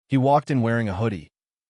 He walked in wearing a hoodie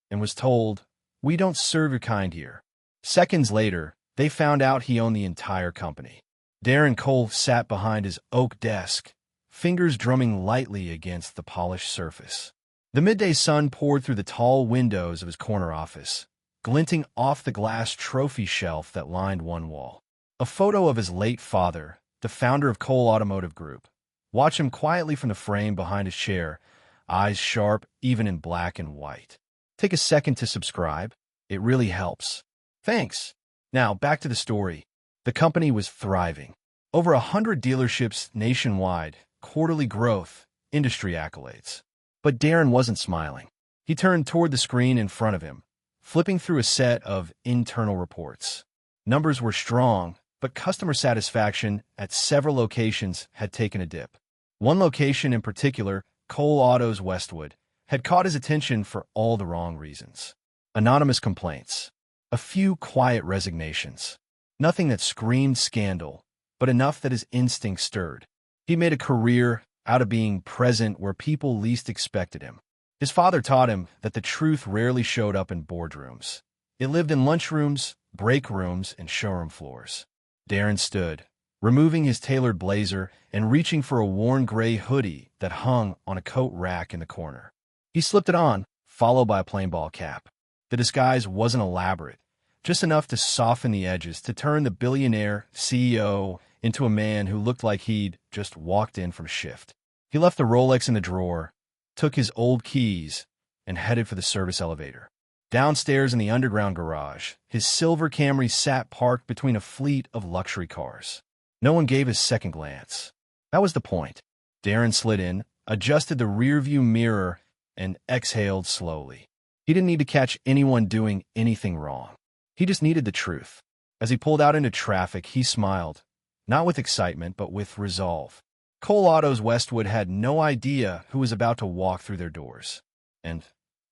and was told, "We don't serve your kind here." Seconds later, they found out he owned the entire company. Darren Cole sat behind his oak desk, fingers drumming lightly against the polished surface. The midday sun poured through the tall windows of his corner office, glinting off the glass trophy shelf that lined one wall. A photo of his late father, the founder of Cole Automotive Group. Watch him quietly from the frame behind his chair, eyes sharp even in black and white. Take a second to subscribe. It really helps. Thanks. Now, back to the story. The company was thriving. Over 100 dealerships nationwide, quarterly growth, industry accolades. But Darren wasn't smiling. He turned toward the screen in front of him, flipping through a set of internal reports. Numbers were strong, but customer satisfaction at several locations had taken a dip. One location in particular, Cole Autos Westwood, had caught his attention for all the wrong reasons. Anonymous complaints. A few quiet resignations. Nothing that screamed scandal, but enough that his instincts stirred. He made a career out of being present where people least expected him. His father taught him that the truth rarely showed up in boardrooms. It lived in lunchrooms, break rooms, and showroom floors. Darren stood, removing his tailored blazer and reaching for a worn gray hoodie that hung on a coat rack in the corner. He slipped it on, followed by a plain ball cap. The disguise wasn't elaborate, just enough to soften the edges to turn the billionaire CEO into a man who looked like he'd just walked in from shift. He left the Rolex in the drawer, took his old keys, and headed for the service elevator. Downstairs in the underground garage, his silver Camry sat parked between a fleet of luxury cars. No one gave a second glance. That was the point. Darren slid in, adjusted the rearview mirror, and exhaled slowly. He didn't need to catch anyone doing anything wrong. He just needed the truth. As he pulled out into traffic, he smiled, not with excitement, but with resolve. Cole Autos Westwood had no idea who was about to walk through their doors. And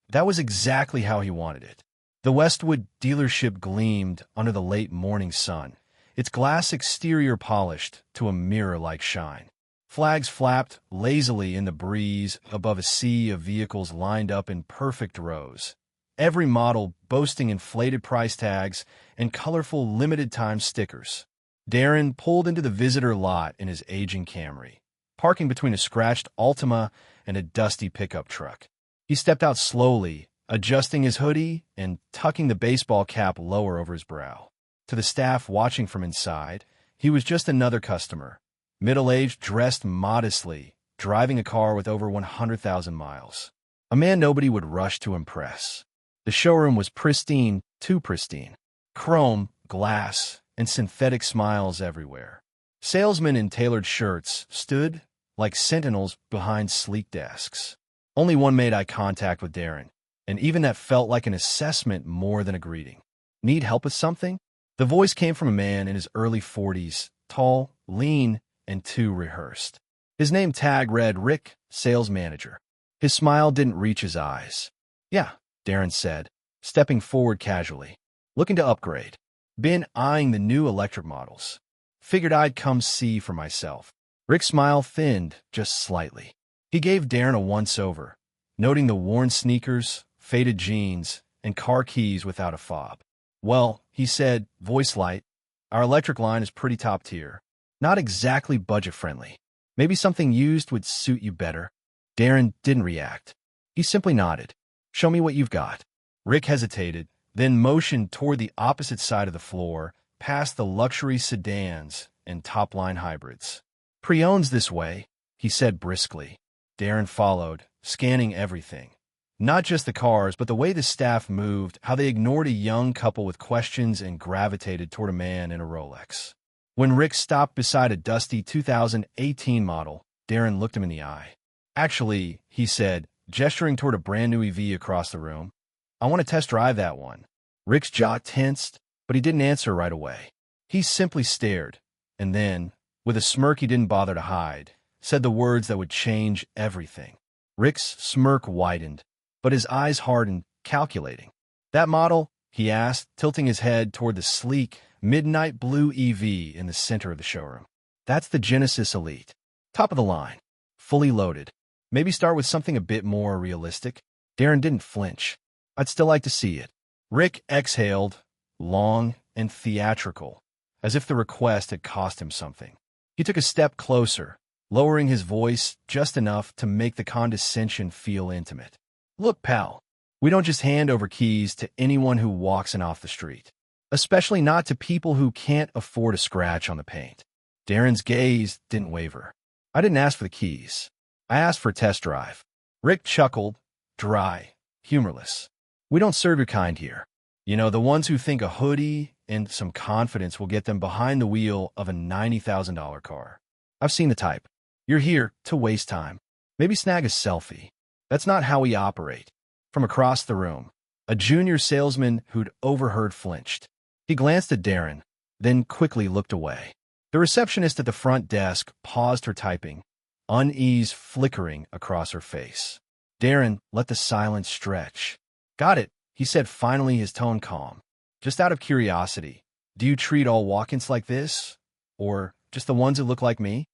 that was exactly how he wanted it. The Westwood dealership gleamed under the late morning sun, its glass exterior polished to a mirror-like shine. Flags flapped lazily in the breeze above a sea of vehicles lined up in perfect rows, every model boasting inflated price tags and colorful limited-time stickers. Darren pulled into the visitor lot in his aging Camry, parking between a scratched Altima and a dusty pickup truck. He stepped out slowly, adjusting his hoodie and tucking the baseball cap lower over his brow. To the staff watching from inside, he was just another customer, middle-aged, dressed modestly, driving a car with over 100,000 miles. A man nobody would rush to impress. The showroom was pristine, too pristine. Chrome, glass, and synthetic smiles everywhere. Salesmen in tailored shirts stood like sentinels behind sleek desks. Only one made eye contact with Darren, and even that felt like an assessment more than a greeting. "Need help with something?" The voice came from a man in his early 40s, tall, lean, and too rehearsed. His name tag read Rick, sales manager. His smile didn't reach his eyes. "Yeah," Darren said, stepping forward casually. "Looking to upgrade. Been eyeing the new electric models. Figured I'd come see for myself." Rick's smile thinned just slightly. He gave Darren a once-over, noting the worn sneakers, faded jeans, and car keys without a fob. "Well," he said, voice light, "our electric line is pretty top tier. Not exactly budget-friendly. Maybe something used would suit you better." Darren didn't react. He simply nodded. "Show me what you've got." Rick hesitated, then motioned toward the opposite side of the floor, past the luxury sedans and top-line hybrids. "Pre-owns this way," he said briskly. Darren followed, scanning everything. Not just the cars, but the way the staff moved, how they ignored a young couple with questions and gravitated toward a man in a Rolex. When Rick stopped beside a dusty 2018 model, Darren looked him in the eye. "Actually," he said, gesturing toward a brand new EV across the room, "I want to test drive that one." Rick's jaw tensed, but he didn't answer right away. He simply stared, and then, with a smirk he didn't bother to hide, said the words that would change everything. Rick's smirk widened, but his eyes hardened, calculating. "That model?" he asked, tilting his head toward the sleek, midnight blue EV in the center of the showroom. "That's the Genesis Elite. Top of the line. Fully loaded. Maybe start with something a bit more realistic." Darren didn't flinch. I'd still like to see it. Rick exhaled, long and theatrical, as if the request had cost him something. He took a step closer, lowering his voice just enough to make the condescension feel intimate. Look, pal, we don't just hand over keys to anyone who walks in off the street, especially not to people who can't afford a scratch on the paint. Darren's gaze didn't waver. I didn't ask for the keys. I asked for a test drive. Rick chuckled, dry, humorless. We don't serve your kind here. You know, the ones who think a hoodie and some confidence will get them behind the wheel of a $90,000 car. I've seen the type. You're here to waste time. Maybe snag a selfie. That's not how we operate. From across the room, a junior salesman who'd overheard flinched. He glanced at Darren, then quickly looked away. The receptionist at the front desk paused her typing, unease flickering across her face. Darren let the silence stretch. Got it, he said, finally, his tone calm. Just out of curiosity, do you treat all walk-ins like this? Or just the ones that look like me?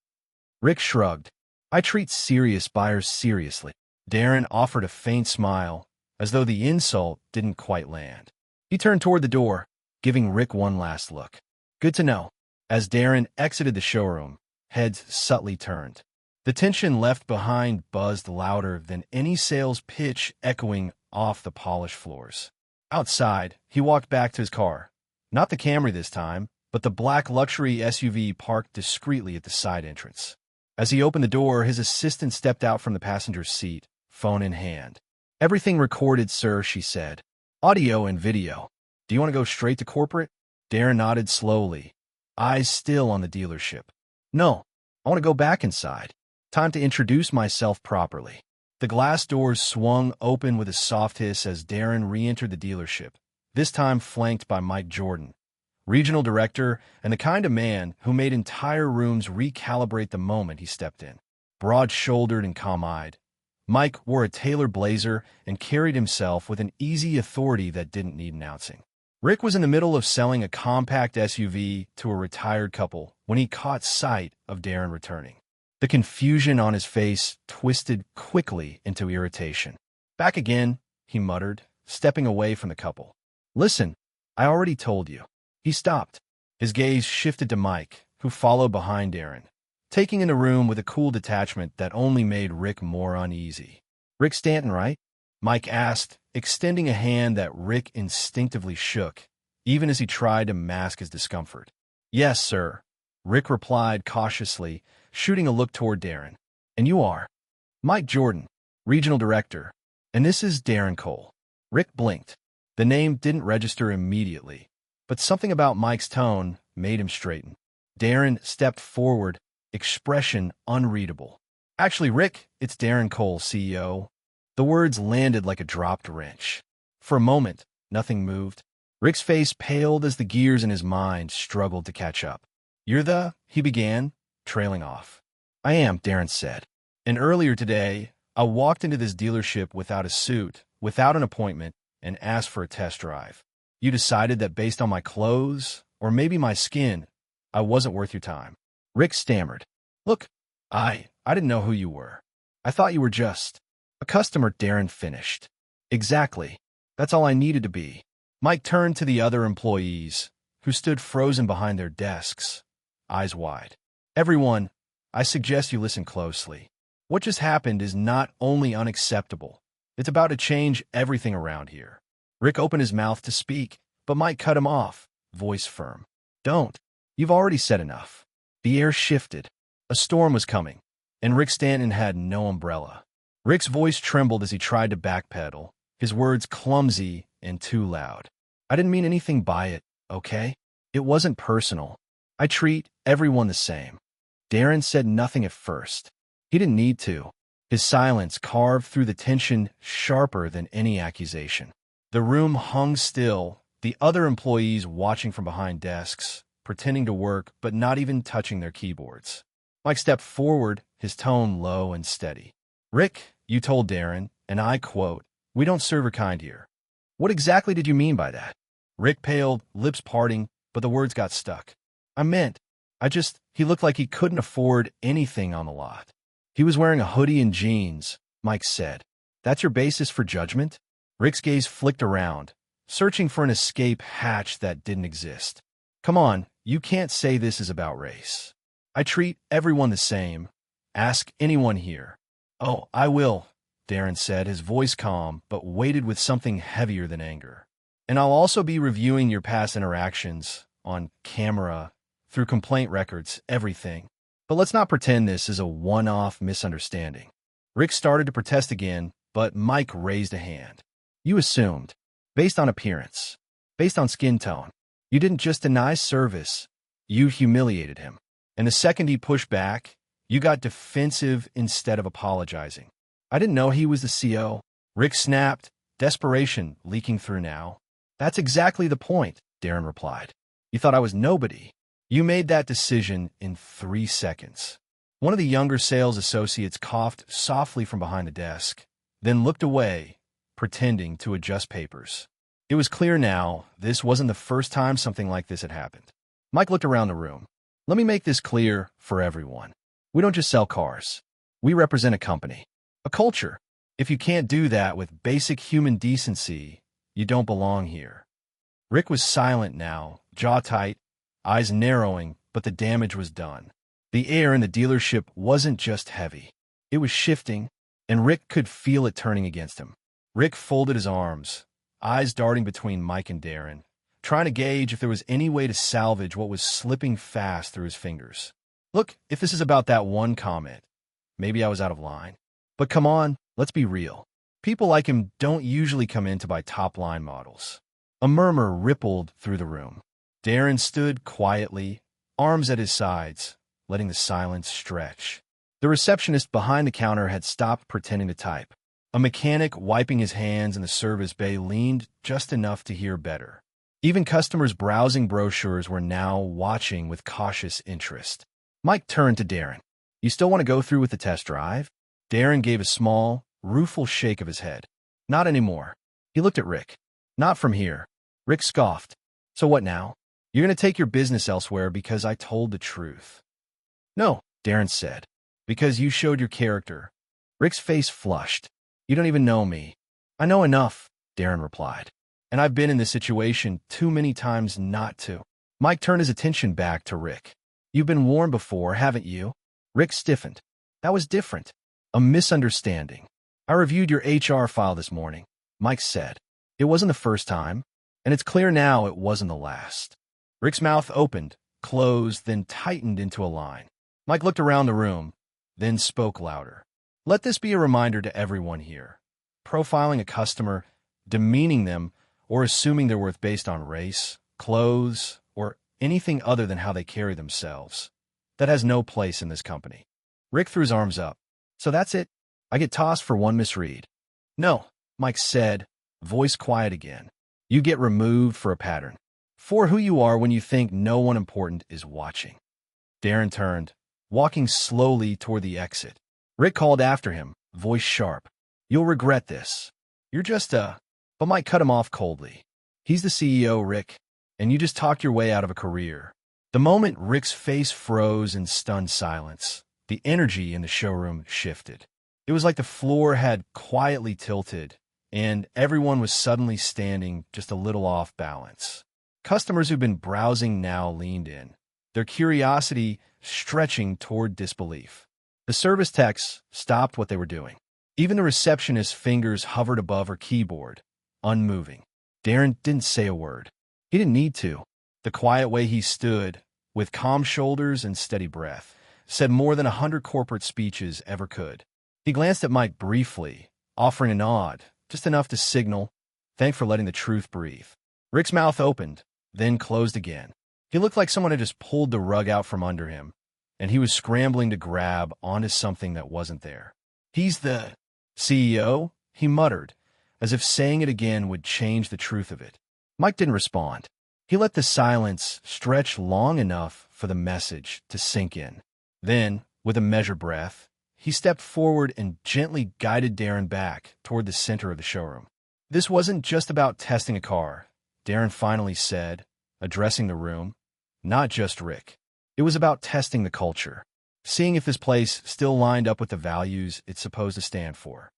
Rick shrugged. I treat serious buyers seriously. Darren offered a faint smile, as though the insult didn't quite land. He turned toward the door, giving Rick one last look. Good to know. As Darren exited the showroom, heads subtly turned. The tension left behind buzzed louder than any sales pitch echoing off the polished floors. Outside, he walked back to his car. Not the Camry this time, but the black luxury SUV parked discreetly at the side entrance. As he opened the door, his assistant stepped out from the passenger's seat, phone in hand. Everything recorded, sir, she said. Audio and video. Do you want to go straight to corporate? Darren nodded slowly, eyes still on the dealership. No, I want to go back inside. Time to introduce myself properly. The glass doors swung open with a soft hiss as Darren re-entered the dealership, this time flanked by Mike Jordan, regional director and the kind of man who made entire rooms recalibrate the moment he stepped in. Broad-shouldered and calm-eyed, Mike wore a tailored blazer and carried himself with an easy authority that didn't need announcing. Rick was in the middle of selling a compact SUV to a retired couple when he caught sight of Darren returning. The confusion on his face twisted quickly into irritation. Back again, he muttered, stepping away from the couple. Listen, I already told you. He stopped. His gaze shifted to Mike, who followed behind Darren, taking in the room with a cool detachment that only made Rick more uneasy. Rick Stanton, right? Mike asked, extending a hand that Rick instinctively shook, even as he tried to mask his discomfort. Yes, sir, Rick replied cautiously, shooting a look toward Darren. And you are? Mike Jordan, regional director. And this is Darren Cole. Rick blinked. The name didn't register immediately, but something about Mike's tone made him straighten. Darren stepped forward, expression unreadable. Actually, Rick, it's Darren Cole, CEO. The words landed like a dropped wrench. For a moment, nothing moved. Rick's face paled as the gears in his mind struggled to catch up. You're the, he began, trailing off. I am, Darren said. And earlier today, I walked into this dealership without a suit, without an appointment, and asked for a test drive. You decided that based on my clothes, or maybe my skin, I wasn't worth your time. Rick stammered. Look, I didn't know who you were. I thought you were just a customer, Darren finished. Exactly. That's all I needed to be. Mike turned to the other employees, who stood frozen behind their desks, eyes wide. Everyone, I suggest you listen closely. What just happened is not only unacceptable, it's about to change everything around here. Rick opened his mouth to speak, but Mike cut him off, voice firm. Don't. You've already said enough. The air shifted. A storm was coming, and Rick Stanton had no umbrella. Rick's voice trembled as he tried to backpedal, his words clumsy and too loud. I didn't mean anything by it, okay? It wasn't personal. I treat everyone the same. Darren said nothing at first. He didn't need to. His silence carved through the tension sharper than any accusation. The room hung still, the other employees watching from behind desks, pretending to work but not even touching their keyboards. Mike stepped forward, his tone low and steady. Rick, you told Darren, and I quote, we don't serve your kind here. What exactly did you mean by that? Rick paled, lips parting, but the words got stuck. I meant, he looked like he couldn't afford anything on the lot. He was wearing a hoodie and jeans, Mike said. That's your basis for judgment? Rick's gaze flicked around, searching for an escape hatch that didn't exist. Come on, you can't say this is about race. I treat everyone the same. Ask anyone here. Oh, I will, Darren said, his voice calm, but weighted with something heavier than anger. And I'll also be reviewing your past interactions, on camera, through complaint records, everything. But let's not pretend this is a one-off misunderstanding. Rick started to protest again, but Mike raised a hand. You assumed, based on appearance, based on skin tone. You didn't just deny service, you humiliated him. And the second he pushed back, you got defensive instead of apologizing. I didn't know he was the CO. Rick snapped, desperation leaking through now. That's exactly the point, Darren replied. You thought I was nobody. You made that decision in 3 seconds. One of the younger sales associates coughed softly from behind the desk, then looked away, pretending to adjust papers. It was clear now this wasn't the first time something like this had happened. Mike looked around the room. Let me make this clear for everyone. We don't just sell cars. We represent a company, a culture. If you can't do that with basic human decency, you don't belong here. Rick was silent now, jaw tight, eyes narrowing, but the damage was done. The air in the dealership wasn't just heavy. It was shifting, and Rick could feel it turning against him. Rick folded his arms, eyes darting between Mike and Darren, trying to gauge if there was any way to salvage what was slipping fast through his fingers. Look, if this is about that one comment, maybe I was out of line. But come on, let's be real. People like him don't usually come in to buy top-line models. A murmur rippled through the room. Darren stood quietly, arms at his sides, letting the silence stretch. The receptionist behind the counter had stopped pretending to type. A mechanic wiping his hands in the service bay leaned just enough to hear better. Even customers browsing brochures were now watching with cautious interest. Mike turned to Darren. You still want to go through with the test drive? Darren gave a small, rueful shake of his head. Not anymore. He looked at Rick. Not from here. Rick scoffed. So what now? You're going to take your business elsewhere because I told the truth. No, Darren said. Because you showed your character. Rick's face flushed. You don't even know me. I know enough, Darren replied. And I've been in this situation too many times not to. Mike turned his attention back to Rick. You've been warned before, haven't you? Rick stiffened. That was different. A misunderstanding. I reviewed your HR file this morning, Mike said. It wasn't the first time, and it's clear now it wasn't the last. Rick's mouth opened, closed, then tightened into a line. Mike looked around the room, then spoke louder. Let this be a reminder to everyone here. Profiling a customer, demeaning them, or assuming their worth based on race, clothes, or anything other than how they carry themselves. That has no place in this company. Rick threw his arms up. So that's it? I get tossed for one misread. No, Mike said, voice quiet again. You get removed for a pattern. For who you are when you think no one important is watching. Darren turned, walking slowly toward the exit. Rick called after him, voice sharp. You'll regret this. You're just a... But Mike cut him off coldly. He's the CEO, Rick, and you just talked your way out of a career. The moment Rick's face froze in stunned silence, the energy in the showroom shifted. It was like the floor had quietly tilted, and everyone was suddenly standing just a little off balance. Customers who'd been browsing now leaned in, their curiosity stretching toward disbelief. The service techs stopped what they were doing. Even the receptionist's fingers hovered above her keyboard, unmoving. Darren didn't say a word. He didn't need to. The quiet way he stood, with calm shoulders and steady breath, said more than 100 corporate speeches ever could. He glanced at Mike briefly, offering a nod, just enough to signal, thanks for letting the truth breathe. Rick's mouth opened, then closed again. He looked like someone had just pulled the rug out from under him, and he was scrambling to grab onto something that wasn't there. He's the CEO, he muttered, as if saying it again would change the truth of it. Mike didn't respond. He let the silence stretch long enough for the message to sink in. Then, with a measured breath, he stepped forward and gently guided Darren back toward the center of the showroom. This wasn't just about testing a car, Darren finally said, addressing the room, not just Rick. It was about testing the culture, seeing if this place still lined up with the values it's supposed to stand for.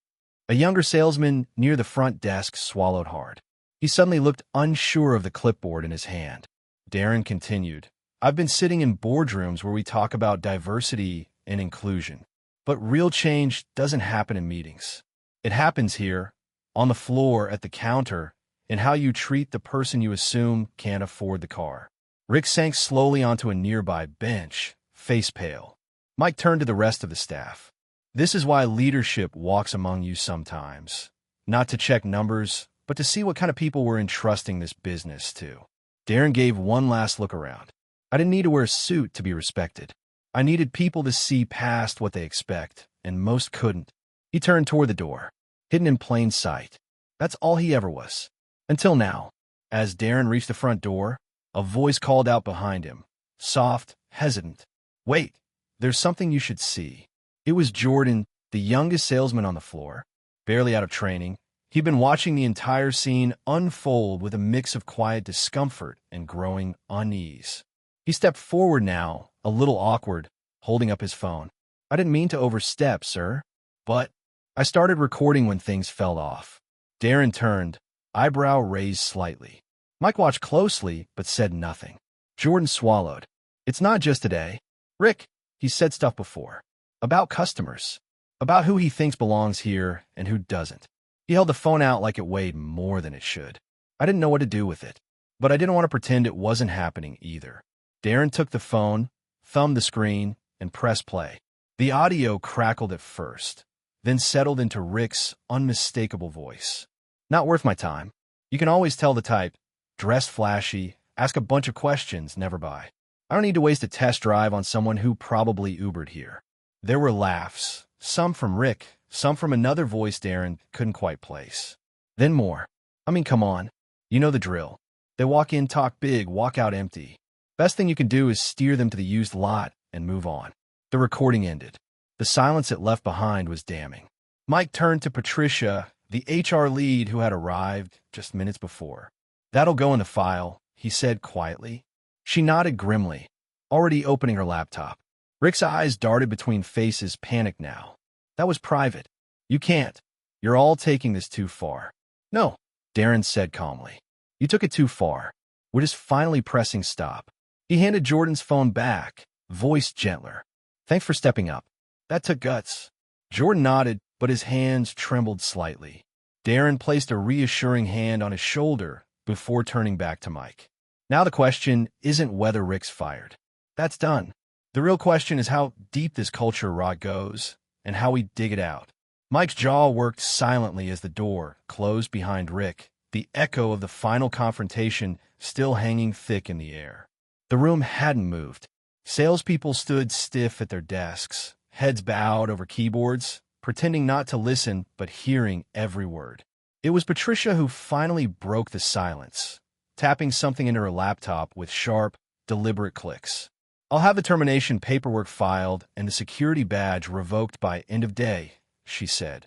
A younger salesman near the front desk swallowed hard. He suddenly looked unsure of the clipboard in his hand. Darren continued, I've been sitting in boardrooms where we talk about diversity and inclusion. But real change doesn't happen in meetings. It happens here, on the floor, at the counter, in how you treat the person you assume can't afford the car. Rick sank slowly onto a nearby bench, face pale. Mike turned to the rest of the staff. This is why leadership walks among you sometimes. Not to check numbers, but to see what kind of people we're entrusting this business to. Darren gave one last look around. I didn't need to wear a suit to be respected. I needed people to see past what they expect, and most couldn't. He turned toward the door, hidden in plain sight. That's all he ever was. Until now. As Darren reached the front door, a voice called out behind him, soft, hesitant. Wait, there's something you should see. It was Jordan, the youngest salesman on the floor. Barely out of training, he'd been watching the entire scene unfold with a mix of quiet discomfort and growing unease. He stepped forward now, a little awkward, holding up his phone. I didn't mean to overstep, sir, but I started recording when things fell off. Darren turned, eyebrow raised slightly. Mike watched closely, but said nothing. Jordan swallowed. It's not just today. Rick, he said stuff before. About customers. About who he thinks belongs here and who doesn't. He held the phone out like it weighed more than it should. I didn't know what to do with it, but I didn't want to pretend it wasn't happening either. Darren took the phone, thumbed the screen, and pressed play. The audio crackled at first, then settled into Rick's unmistakable voice. Not worth my time. You can always tell the type. Dressed flashy, ask a bunch of questions, never buy. I don't need to waste a test drive on someone who probably Ubered here. There were laughs, some from Rick, some from another voice Darren couldn't quite place. Then more. I mean, come on. You know the drill. They walk in, talk big, walk out empty. Best thing you can do is steer them to the used lot and move on. The recording ended. The silence it left behind was damning. Mike turned to Patricia, the HR lead who had arrived just minutes before. That'll go in the file, he said quietly. She nodded grimly, already opening her laptop. Rick's eyes darted between faces, panicked now. That was private. You can't. You're all taking this too far. No, Darren said calmly. You took it too far. We're just finally pressing stop. He handed Jordan's phone back, voice gentler. Thanks for stepping up. That took guts. Jordan nodded, but his hands trembled slightly. Darren placed a reassuring hand on his shoulder before turning back to Mike. Now the question isn't whether Rick's fired. That's done. The real question is how deep this culture rot goes and how we dig it out. Mike's jaw worked silently as the door closed behind Rick, the echo of the final confrontation still hanging thick in the air. The room hadn't moved. Salespeople stood stiff at their desks, heads bowed over keyboards, pretending not to listen but hearing every word. It was Patricia who finally broke the silence, tapping something into her laptop with sharp, deliberate clicks. I'll have the termination paperwork filed and the security badge revoked by end of day, she said,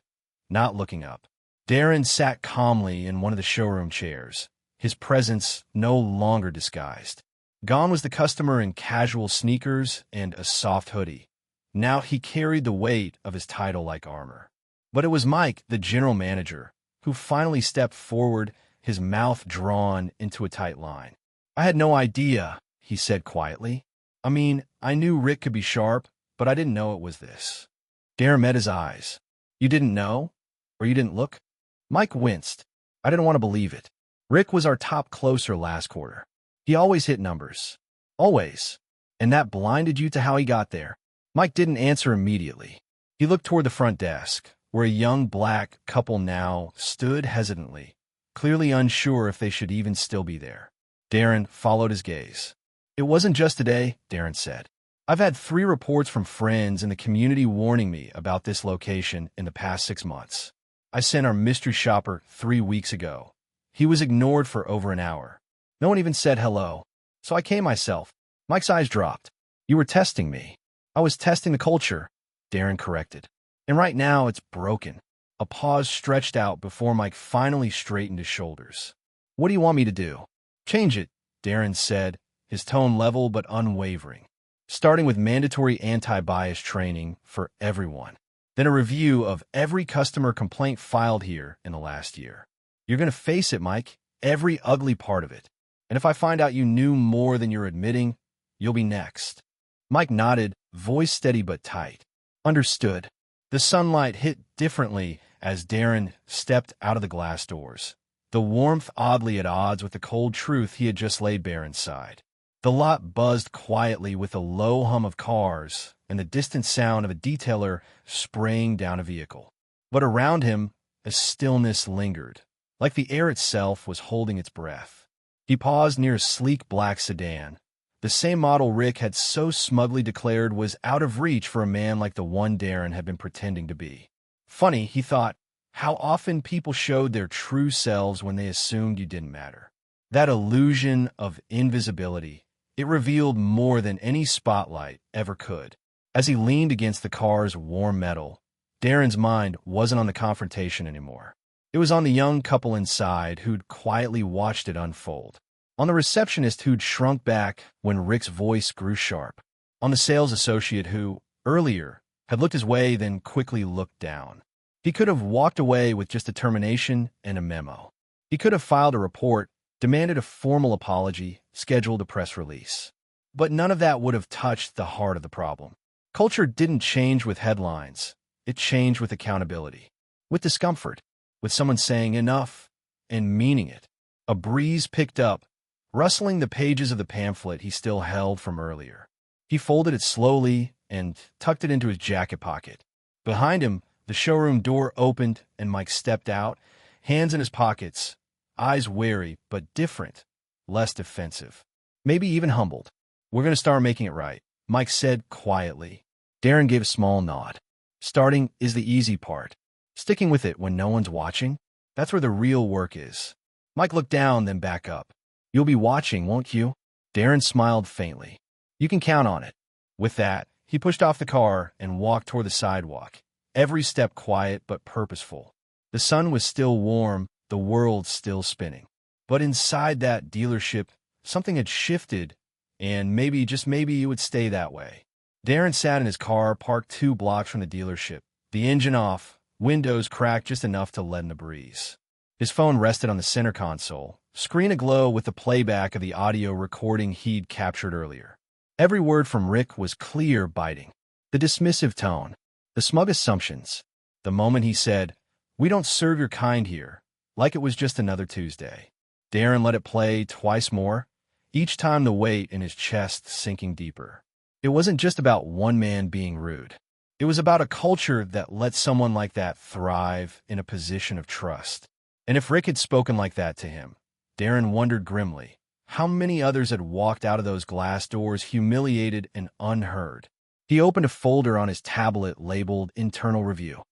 not looking up. Darren sat calmly in one of the showroom chairs, his presence no longer disguised. Gone was the customer in casual sneakers and a soft hoodie. Now he carried the weight of his title like armor. But it was Mike, the general manager, who finally stepped forward, his mouth drawn into a tight line. I had no idea, he said quietly. I mean, I knew Rick could be sharp, but I didn't know it was this. Darren met his eyes. You didn't know? Or you didn't look? Mike winced. I didn't want to believe it. Rick was our top closer last quarter. He always hit numbers. Always. And that blinded you to how he got there. Mike didn't answer immediately. He looked toward the front desk, where a young black couple now stood hesitantly, clearly unsure if they should even still be there. Darren followed his gaze. It wasn't just today, Darren said. I've had 3 reports from friends in the community warning me about this location in the past 6 months. I sent our mystery shopper 3 weeks ago. He was ignored for over an hour. No one even said hello. So I came myself. Mike's eyes dropped. You were testing me. I was testing the culture, Darren corrected. And right now it's broken. A pause stretched out before Mike finally straightened his shoulders. What do you want me to do? Change it, Darren said, his tone level but unwavering. Starting with mandatory anti-bias training for everyone. then a review of every customer complaint filed here in the last year. You're going to face it, Mike, every ugly part of it. And if I find out you knew more than you're admitting, you'll be next. Mike nodded, voice steady but tight. Understood. The sunlight hit differently as Darren stepped out of the glass doors, the warmth oddly at odds with the cold truth he had just laid bare inside. The lot buzzed quietly with a low hum of cars and the distant sound of a detailer spraying down a vehicle. But around him, a stillness lingered, like the air itself was holding its breath. He paused near a sleek black sedan, the same model Rick had so smugly declared was out of reach for a man like the one Darren had been pretending to be. Funny, he thought, how often people showed their true selves when they assumed you didn't matter. That illusion of invisibility, it revealed more than any spotlight ever could. As he leaned against the car's warm metal, Darren's mind wasn't on the confrontation anymore. It was on the young couple inside who'd quietly watched it unfold. On the receptionist who'd shrunk back when Rick's voice grew sharp. On the sales associate who, earlier, had looked his way then quickly looked down. He could have walked away with just a termination and a memo. He could have filed a report, demanded a formal apology, scheduled a press release. But none of that would have touched the heart of the problem. Culture didn't change with headlines. It changed with accountability, with discomfort, with someone saying enough and meaning it. A breeze picked up, rustling the pages of the pamphlet he still held from earlier. He folded it slowly and tucked it into his jacket pocket. Behind him, the showroom door opened and Mike stepped out, hands in his pockets, eyes wary but different, less defensive, maybe even humbled. We're going to start making it right, Mike said quietly. Darren gave a small nod. Starting is the easy part. Sticking with it when no one's watching, that's where the real work is. Mike looked down, then back up. You'll be watching, won't you? Darren smiled faintly. You can count on it. With that, he pushed off the car and walked toward the sidewalk, every step quiet but purposeful. The sun was still warm, the world still spinning. But inside that dealership, something had shifted, and maybe, just maybe, it would stay that way. Darren sat in his car, parked 2 blocks from the dealership, the engine off, windows cracked just enough to let in the breeze. His phone rested on the center console, screen aglow with the playback of the audio recording he'd captured earlier. Every word from Rick was clear, biting. The dismissive tone, the smug assumptions. The moment he said, "We don't serve your kind here," like it was just another Tuesday. Darren let it play twice more, each time the weight in his chest sinking deeper. It wasn't just about one man being rude. It was about a culture that let someone like that thrive in a position of trust. And if Rick had spoken like that to him, Darren wondered grimly, how many others had walked out of those glass doors humiliated and unheard. He opened a folder on his tablet labeled Internal Review.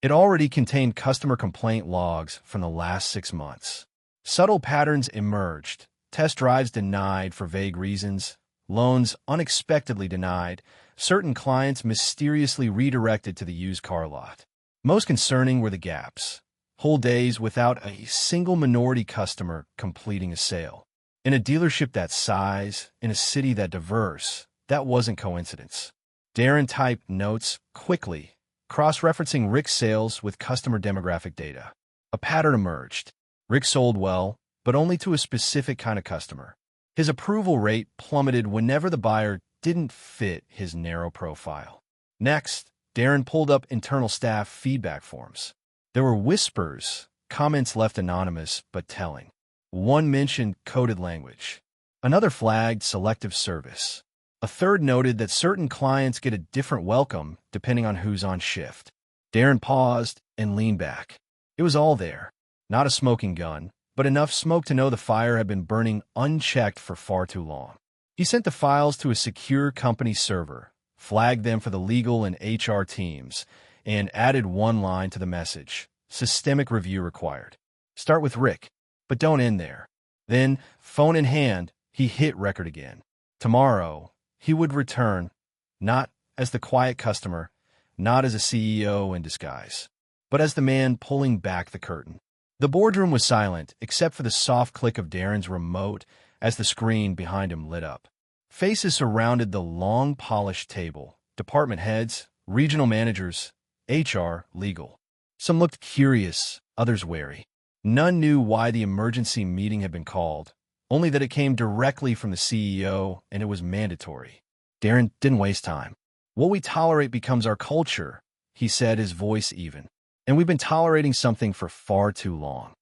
It already contained customer complaint logs from the last 6 months. Subtle patterns emerged. Test drives denied for vague reasons. Loans unexpectedly denied. Certain clients mysteriously redirected to the used car lot. Most concerning were the gaps. Whole days without a single minority customer completing a sale. In a dealership that size, in a city that diverse, that wasn't coincidence. Darren typed notes quickly, cross-referencing Rick's sales with customer demographic data. A pattern emerged. Rick sold well, but only to a specific kind of customer. His approval rate plummeted whenever the buyer didn't fit his narrow profile. Next, Darren pulled up internal staff feedback forms. There were whispers, comments left anonymous but telling. One mentioned coded language. Another flagged selective service. A third noted that certain clients get a different welcome depending on who's on shift. Darren paused and leaned back. It was all there. Not a smoking gun, but enough smoke to know the fire had been burning unchecked for far too long. He sent the files to a secure company server, flagged them for the legal and HR teams, and added one line to the message: systemic review required. Start with Rick, but don't end there. Then, phone in hand, he hit record again. Tomorrow, he would return, not as the quiet customer, not as a CEO in disguise, but as the man pulling back the curtain. The boardroom was silent, except for the soft click of Darren's remote as the screen behind him lit up. Faces surrounded the long, polished table. Department heads, regional managers, HR, legal. Some looked curious, others wary. None knew why the emergency meeting had been called, only that it came directly from the CEO and it was mandatory. Darren didn't waste time. What we tolerate becomes our culture, he said, his voice even. And we've been tolerating something for far too long.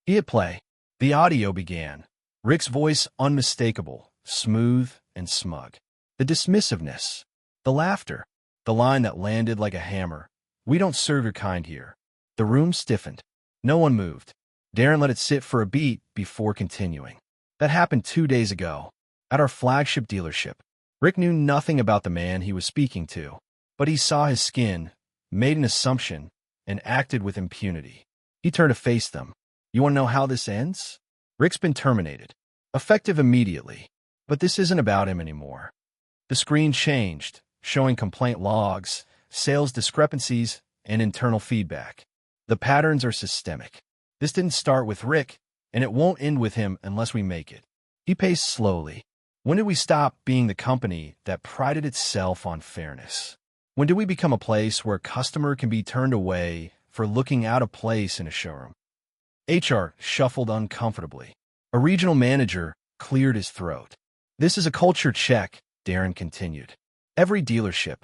He hit play. The audio began. Rick's voice unmistakable, smooth and smug. The dismissiveness, the laughter, the line that landed like a hammer. We don't serve your kind here. The room stiffened. No one moved. Darren let it sit for a beat before continuing. That happened 2 days ago, at our flagship dealership. Rick knew nothing about the man he was speaking to, but he saw his skin, made an assumption, and acted with impunity. He turned to face them. You want to know how this ends? Rick's been terminated. Effective immediately. But this isn't about him anymore. The screen changed, showing complaint logs, sales discrepancies, and internal feedback. The patterns are systemic. This didn't start with Rick, and it won't end with him unless we make it. He paced slowly. When did we stop being the company that prided itself on fairness? When did we become a place where a customer can be turned away for looking out of place in a showroom? HR shuffled uncomfortably. A regional manager cleared his throat. This is a culture check, Darren continued. Every dealership,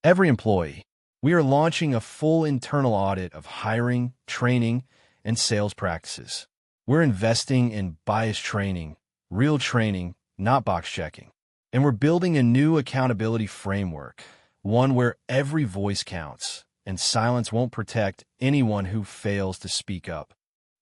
every employee, we are launching a full internal audit of hiring, training, and sales practices. We're investing in bias training, real training, not box checking. And we're building a new accountability framework, one where every voice counts, and silence won't protect anyone who fails to speak up.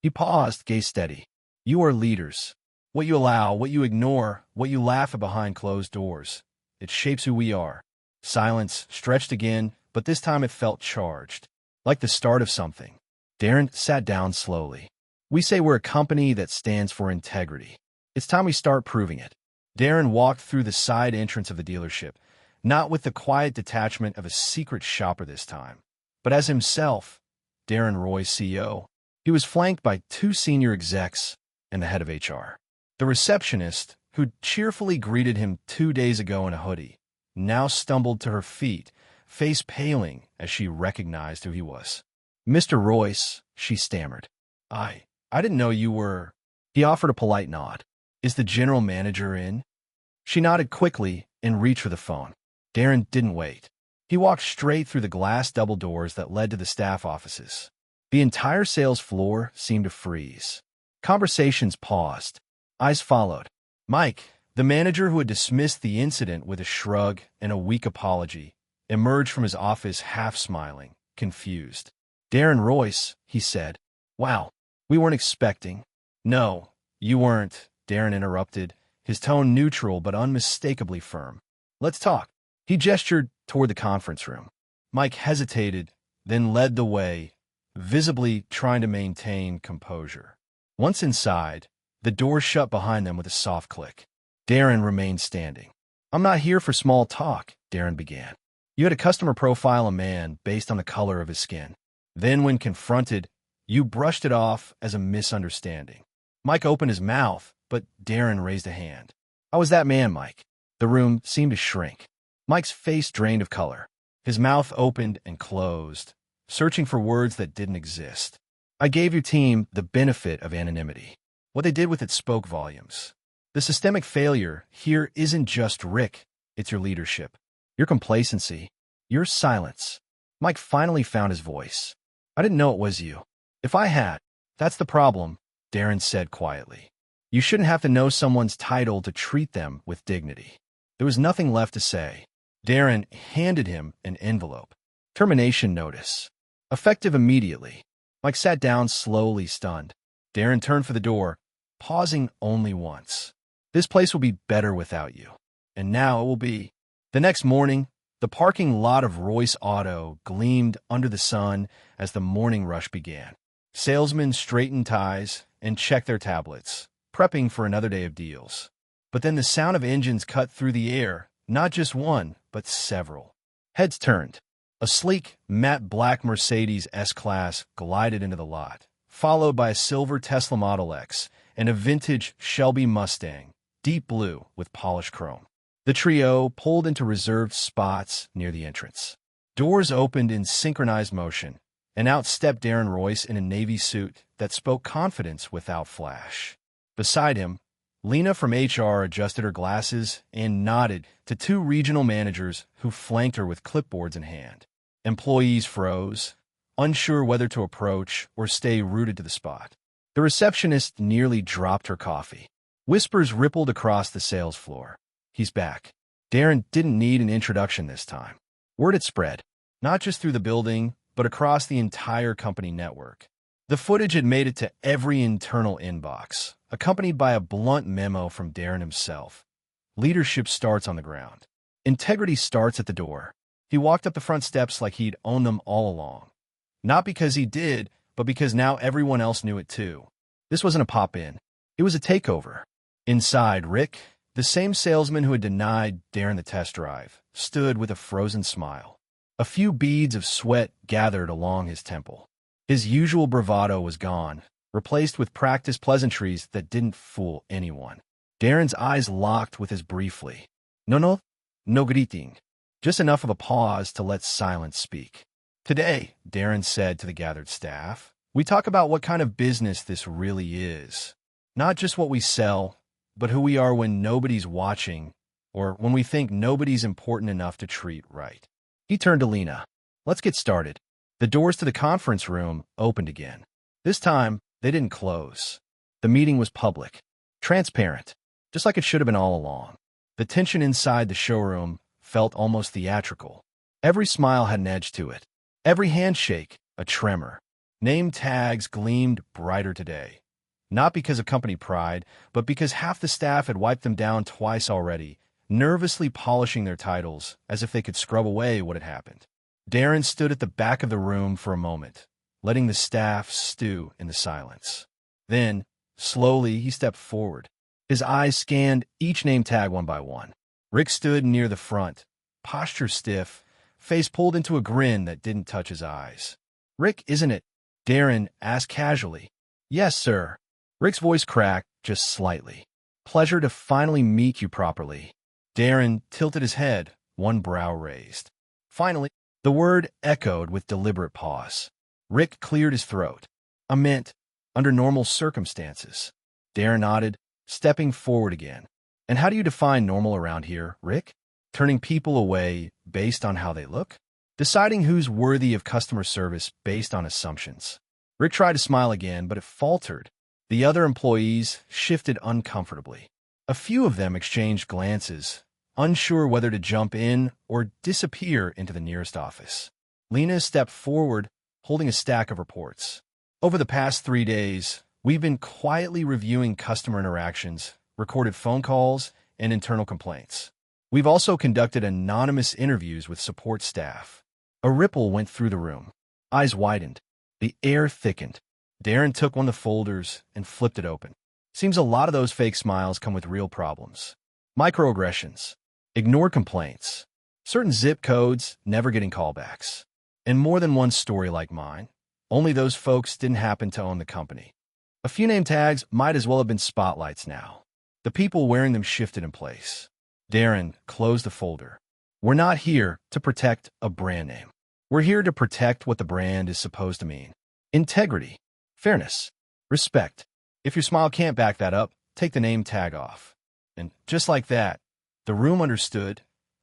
He paused, gaze steady. You are leaders. What you allow, what you ignore, what you laugh at behind closed doors. It shapes who we are. Silence stretched again, but this time it felt charged, like the start of something. Darren sat down slowly. We say we're a company that stands for integrity. It's time we start proving it. Darren walked through the side entrance of the dealership, not with the quiet detachment of a secret shopper this time, but as himself, Darren Roy, CEO. He was flanked by 2 senior execs and the head of HR. The receptionist, who cheerfully greeted him 2 days ago in a hoodie, now stumbled to her feet, face paling as she recognized who he was. Mr. Royce, she stammered. I didn't know you were... He offered a polite nod. Is the general manager in? She nodded quickly and reached for the phone. Darren didn't wait. He walked straight through the glass double doors that led to the staff offices. The entire sales floor seemed to freeze. Conversations paused. Eyes followed. Mike, the manager who had dismissed the incident with a shrug and a weak apology, emerged from his office half smiling, confused. Darren Royce, he said. Wow, we weren't expecting. No, you weren't, Darren interrupted, his tone neutral but unmistakably firm. Let's talk. He gestured toward the conference room. Mike hesitated, then led the way, visibly trying to maintain composure. Once inside, the door shut behind them with a soft click. Darren remained standing. I'm not here for small talk, Darren began. You had a customer profile a man based on the color of his skin. Then, when confronted, you brushed it off as a misunderstanding. Mike opened his mouth, but Darren raised a hand. I was that man, Mike. The room seemed to shrink. Mike's face drained of color. His mouth opened and closed, searching for words that didn't exist. I gave your team the benefit of anonymity. What they did with it spoke volumes. The systemic failure here isn't just Rick, it's your leadership, your complacency, your silence. Mike finally found his voice. I didn't know it was you. If I had, that's the problem, Darren said quietly. You shouldn't have to know someone's title to treat them with dignity. There was nothing left to say. Darren handed him an envelope. Termination notice. Effective immediately. Mike sat down slowly, stunned. Darren turned for the door, pausing only once. This place will be better without you. And now it will be. The next morning, the parking lot of Royce Auto gleamed under the sun as the morning rush began. Salesmen straightened ties and checked their tablets, prepping for another day of deals. But then the sound of engines cut through the air, not just one, but several. Heads turned. A sleek, matte black Mercedes S-Class glided into the lot, followed by a silver Tesla Model X and a vintage Shelby Mustang, deep blue with polished chrome. The trio pulled into reserved spots near the entrance. Doors opened in synchronized motion, and out stepped Darren Royce in a navy suit that spoke confidence without flash. Beside him, Lena from HR adjusted her glasses and nodded to two regional managers who flanked her with clipboards in hand. Employees froze, unsure whether to approach or stay rooted to the spot. The receptionist nearly dropped her coffee. Whispers rippled across the sales floor. He's back. Darren didn't need an introduction this time. Word had spread, not just through the building, but across the entire company network. The footage had made it to every internal inbox, accompanied by a blunt memo from Darren himself. Leadership starts on the ground. Integrity starts at the door. He walked up the front steps like he'd owned them all along. Not because he did, but because now everyone else knew it too. This wasn't a pop-in. It was a takeover. Inside, Rick, the same salesman who had denied Darren the test drive, stood with a frozen smile. A few beads of sweat gathered along his temple. His usual bravado was gone, replaced with practiced pleasantries that didn't fool anyone. Darren's eyes locked with his briefly. No greeting. Just enough of a pause to let silence speak. Today, Darren said to the gathered staff, we talk about what kind of business this really is. Not just what we sell, but who we are when nobody's watching, or when we think nobody's important enough to treat right. He turned to Lena. Let's get started. The doors to the conference room opened again. This time, they didn't close. The meeting was public, transparent, just like it should have been all along. The tension inside the showroom felt almost theatrical. Every smile had an edge to it. Every handshake, a tremor. Name tags gleamed brighter today. Not because of company pride, but because half the staff had wiped them down twice already, nervously polishing their titles as if they could scrub away what had happened. Darren stood at the back of the room for a moment, letting the staff stew in the silence. Then, slowly, he stepped forward. His eyes scanned each name tag one by one. Rick stood near the front, posture stiff, face pulled into a grin that didn't touch his eyes. Rick, isn't it? Darren asked casually. Yes, sir. Rick's voice cracked just slightly. Pleasure to finally meet you properly. Darren tilted his head, one brow raised. Finally, the word echoed with deliberate pause. Rick cleared his throat. I meant, under normal circumstances. Darren nodded, stepping forward again. And how do you define normal around here, Rick? Turning people away based on how they look? Deciding who's worthy of customer service based on assumptions. Rick tried to smile again, but it faltered. The other employees shifted uncomfortably. A few of them exchanged glances, unsure whether to jump in or disappear into the nearest office. Lena stepped forward, holding a stack of reports. Over the past 3 days, we've been quietly reviewing customer interactions, recorded phone calls, and internal complaints. We've also conducted anonymous interviews with support staff. A ripple went through the room. Eyes widened. The air thickened. Darren took one of the folders and flipped it open. Seems a lot of those fake smiles come with real problems. Microaggressions. Ignored complaints. Certain zip codes never getting callbacks. And more than one story like mine. Only those folks didn't happen to own the company. A few name tags might as well have been spotlights now. The people wearing them shifted in place. Darren closed the folder. We're not here to protect a brand name. We're here to protect what the brand is supposed to mean. Integrity, fairness, respect. If your smile can't back that up, take the name tag off. And just like that, the room understood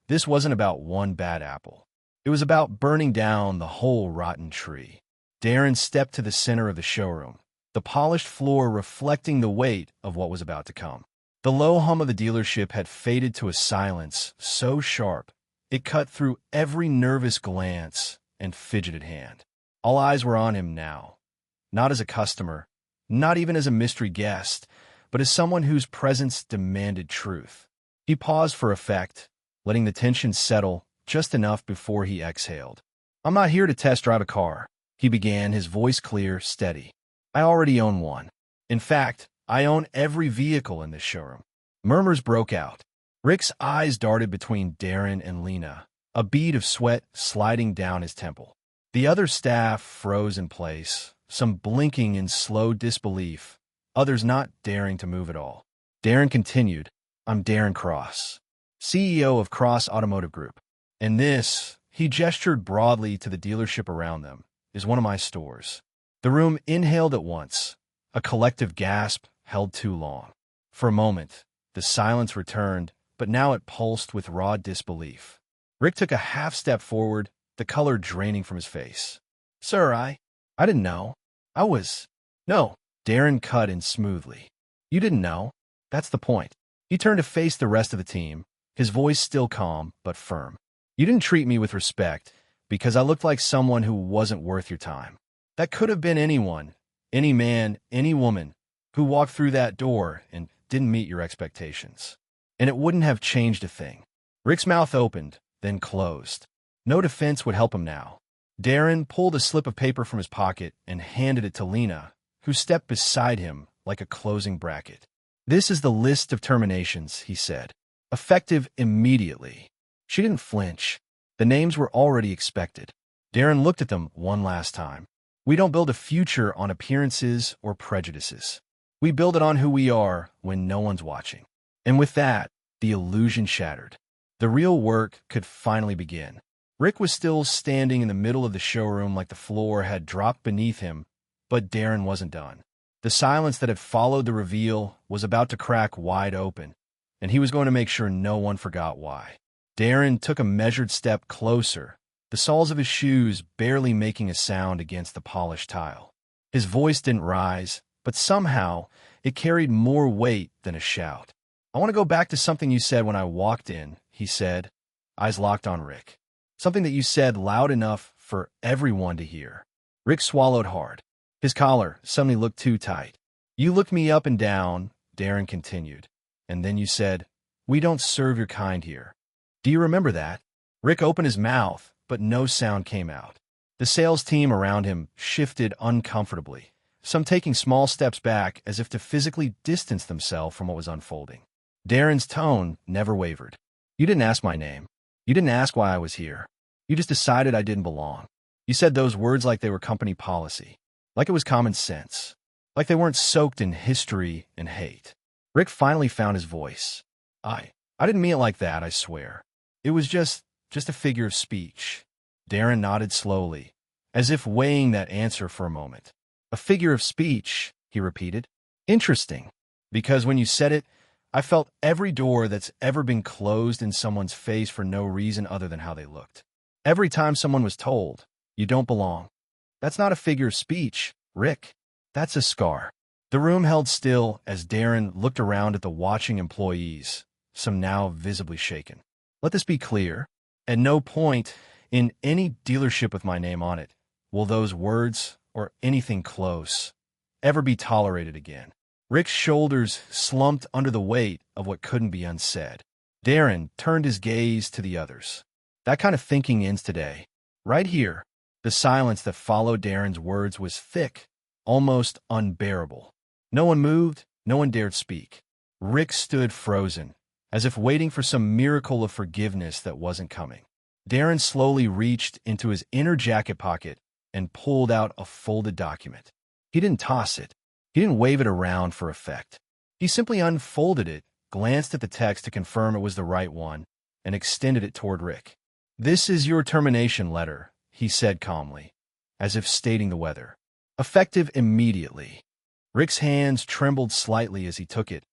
this wasn't about one bad apple. It was about burning down the whole rotten tree. Darren stepped to the center of the showroom, the polished floor reflecting the weight of what was about to come. The low hum of the dealership had faded to a silence so sharp, it cut through every nervous glance and fidgeted hand. All eyes were on him now, not as a customer, not even as a mystery guest, but as someone whose presence demanded truth. He paused for effect, letting the tension settle just enough before he exhaled. I'm not here to test drive a car, he began, his voice clear, steady. I already own one. In fact, I own every vehicle in this showroom. Murmurs broke out. Rick's eyes darted between Darren and Lena, a bead of sweat sliding down his temple. The other staff froze in place, some blinking in slow disbelief, others not daring to move at all. Darren continued, I'm Darren Cross, CEO of Cross Automotive Group. And this, He gestured broadly to the dealership around them. "Is one of my stores." The room inhaled at once. A collective gasp held too long. For a moment, the silence returned, but now it pulsed with raw disbelief. Rick took a half step forward, the color draining from his face. "Sir, I didn't know. I was—" "No," Darren cut in smoothly. "You didn't know. That's the point." He turned to face the rest of the team, his voice still calm but firm. "You didn't treat me with respect because I looked like someone who wasn't worth your time. That could have been anyone, any man, any woman, who walked through that door and didn't meet your expectations. And it wouldn't have changed a thing." Rick's mouth opened, then closed. No defense would help him now. Darren pulled a slip of paper from his pocket and handed it to Lena, who stepped beside him like a closing bracket. "This is the list of terminations," he said. "Effective immediately." She didn't flinch. The names were already expected. Darren looked at them one last time. "We don't build a future on appearances or prejudices. We build it on who we are when no one's watching." And with that, the illusion shattered. The real work could finally begin. Rick was still standing in the middle of the showroom like the floor had dropped beneath him, but Darren wasn't done. The silence that had followed the reveal was about to crack wide open, and he was going to make sure no one forgot why. Darren took a measured step closer, the soles of his shoes barely making a sound against the polished tile. His voice didn't rise, but somehow it carried more weight than a shout. "I want to go back to something you said when I walked in," he said, eyes locked on Rick. "Something that you said loud enough for everyone to hear." Rick swallowed hard. His collar suddenly looked too tight. "You looked me up and down," Darren continued, "and then you said, 'We don't serve your kind here.' Do you remember that?" Rick opened his mouth, but no sound came out. The sales team around him shifted uncomfortably, some taking small steps back as if to physically distance themselves from what was unfolding. Darren's tone never wavered. "You didn't ask my name. You didn't ask why I was here. You just decided I didn't belong. You said those words like they were company policy, like it was common sense, like they weren't soaked in history and hate." Rick finally found his voice. I didn't mean it like that, I swear. It was just a figure of speech." Darren nodded slowly, as if weighing that answer for a moment. "A figure of speech," he repeated. "Interesting, because when you said it, I felt every door that's ever been closed in someone's face for no reason other than how they looked. Every time someone was told, 'You don't belong.' That's not a figure of speech, Rick. That's a scar." The room held still as Darren looked around at the watching employees, some now visibly shaken. "Let this be clear. At no point in any dealership with my name on it will those words, or anything close, ever be tolerated again." Rick's shoulders slumped under the weight of what couldn't be unsaid. Darren turned his gaze to the others. "That kind of thinking ends today. Right here." The silence that followed Darren's words was thick, almost unbearable. No one moved, no one dared speak. Rick stood frozen, as if waiting for some miracle of forgiveness that wasn't coming. Darren slowly reached into his inner jacket pocket and pulled out a folded document. He didn't toss it. He didn't wave it around for effect. He simply unfolded it, glanced at the text to confirm it was the right one, and extended it toward Rick. "This is your termination letter," he said calmly, as if stating the weather. "Effective immediately." Rick's hands trembled slightly as he took it,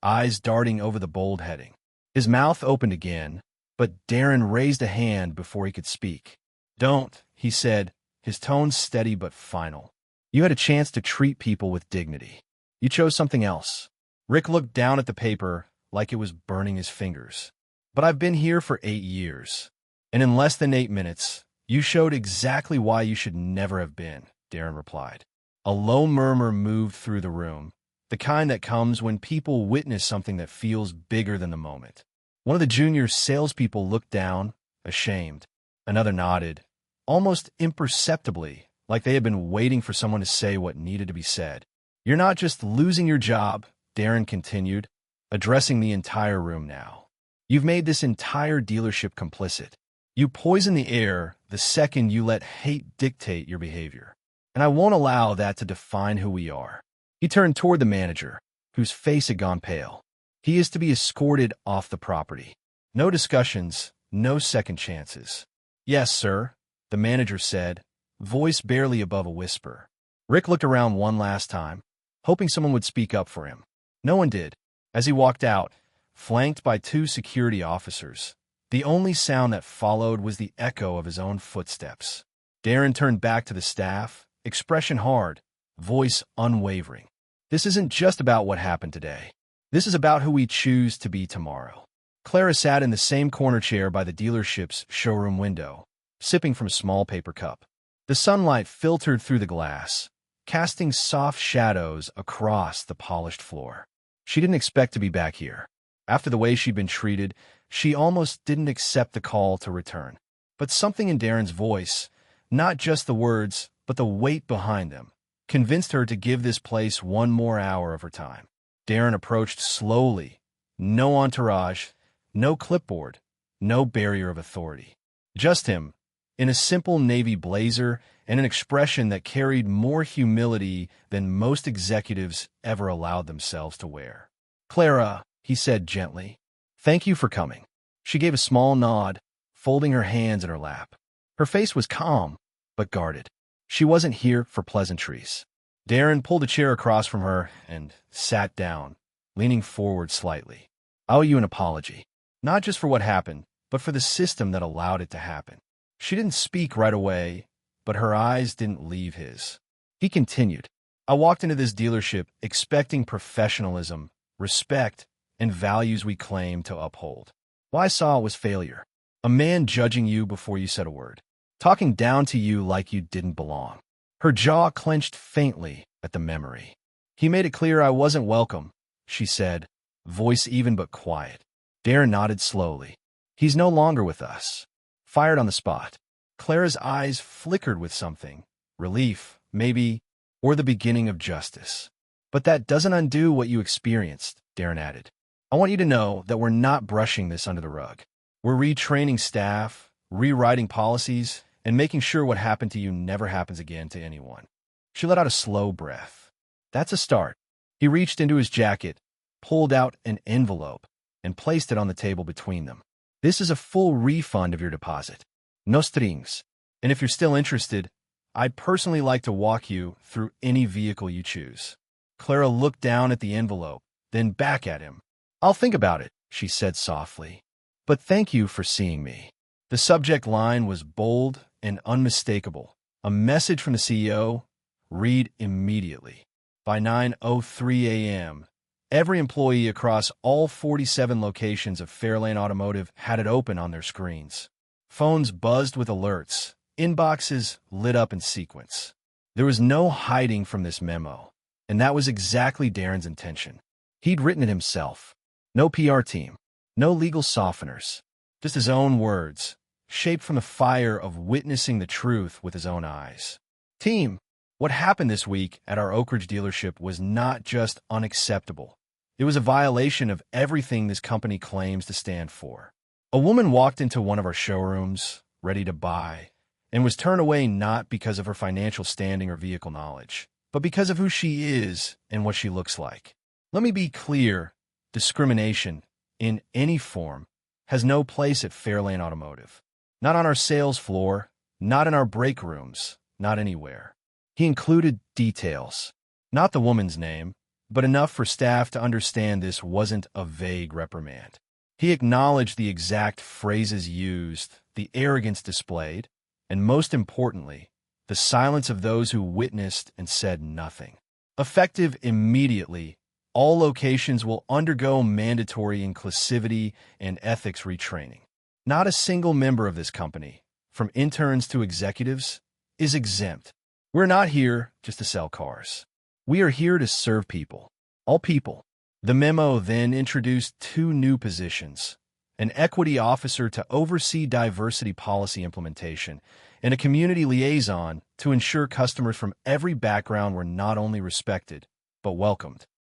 eyes darting over the bold heading. His mouth opened again, but Darren raised a hand before he could speak. "Don't," he said, his tone steady but final. "You had a chance to treat people with dignity. You chose something else." Rick looked down at the paper like it was burning his fingers. "But I've been here for 8 years. And in less than 8 minutes, you showed exactly why you should never have been," Darren replied. A low murmur moved through the room, the kind that comes when people witness something that feels bigger than the moment. One of the junior salespeople looked down, ashamed. Another nodded, almost imperceptibly, like they had been waiting for someone to say what needed to be said. "You're not just losing your job," Darren continued, addressing the entire room now. "You've made this entire dealership complicit. You poison the air the second you let hate dictate your behavior. And I won't allow that to define who we are." He turned toward the manager, whose face had gone pale. "He is to be escorted off the property. No discussions, no second chances." Yes, sir, the manager said, voice barely above a whisper. Rick looked around one last time, hoping someone would speak up for him. No one did. As he walked out, flanked by two security officers, the only sound that followed was the echo of his own footsteps. Darren turned back to the staff, expression hard, voice unwavering. This isn't just about what happened today. This is about who we choose to be tomorrow. Clara sat in the same corner chair by the dealership's showroom window, sipping from a small paper cup. The sunlight filtered through the glass, casting soft shadows across the polished floor. She didn't expect to be back here. After the way she'd been treated, she almost didn't accept the call to return. But something in Darren's voice, not just the words, but the weight behind them, convinced her to give this place one more hour of her time. Darren approached slowly. No entourage, no clipboard, no barrier of authority. Just him, in a simple navy blazer and an expression that carried more humility than most executives ever allowed themselves to wear. Clara, he said gently, thank you for coming. She gave a small nod, folding her hands in her lap. Her face was calm, but guarded. She wasn't here for pleasantries. Darren pulled a chair across from her and sat down, leaning forward slightly. I owe you an apology, not just for what happened, but for the system that allowed it to happen. She didn't speak right away, but her eyes didn't leave his. He continued, I walked into this dealership expecting professionalism, respect, and values we claim to uphold. What I saw was failure. A man judging you before you said a word, talking down to you like you didn't belong. Her jaw clenched faintly at the memory. He made it clear I wasn't welcome, she said, voice even but quiet. Darren nodded slowly. He's no longer with us. Fired on the spot. Clara's eyes flickered with something. Relief, maybe, or the beginning of justice. But that doesn't undo what you experienced, Darren added. I want you to know that we're not brushing this under the rug. We're retraining staff, rewriting policies, and making sure what happened to you never happens again to anyone. She let out a slow breath. That's a start. He reached into his jacket, pulled out an envelope, and placed it on the table between them. This is a full refund of your deposit. No strings. And if you're still interested, I'd personally like to walk you through any vehicle you choose. Clara looked down at the envelope, then back at him. I'll think about it, she said softly. But thank you for seeing me. The subject line was bold and unmistakable. A message from the CEO. Read immediately. By 9:03 a.m., every employee across all 47 locations of Fairlane Automotive had it open on their screens. Phones buzzed with alerts. Inboxes lit up in sequence. There was no hiding from this memo, and that was exactly Darren's intention. He'd written it himself. No PR team, no legal softeners, just his own words, shaped from the fire of witnessing the truth with his own eyes. Team, what happened this week at our Oak Ridge dealership was not just unacceptable. It was a violation of everything this company claims to stand for. A woman walked into one of our showrooms, ready to buy, and was turned away not because of her financial standing or vehicle knowledge, but because of who she is and what she looks like. Let me be clear, discrimination, in any form, has no place at Fairlane Automotive. Not on our sales floor, not in our break rooms, not anywhere. He included details, not the woman's name, but enough for staff to understand this wasn't a vague reprimand. He acknowledged the exact phrases used, the arrogance displayed, and most importantly, the silence of those who witnessed and said nothing. Effective immediately, all locations will undergo mandatory inclusivity and ethics retraining. Not a single member of this company, from interns to executives, is exempt. We're not here just to sell cars. We are here to serve people, all people. The memo then introduced two new positions, an equity officer to oversee diversity policy implementation, and a community liaison to ensure customers from every background were not only respected, but welcomed.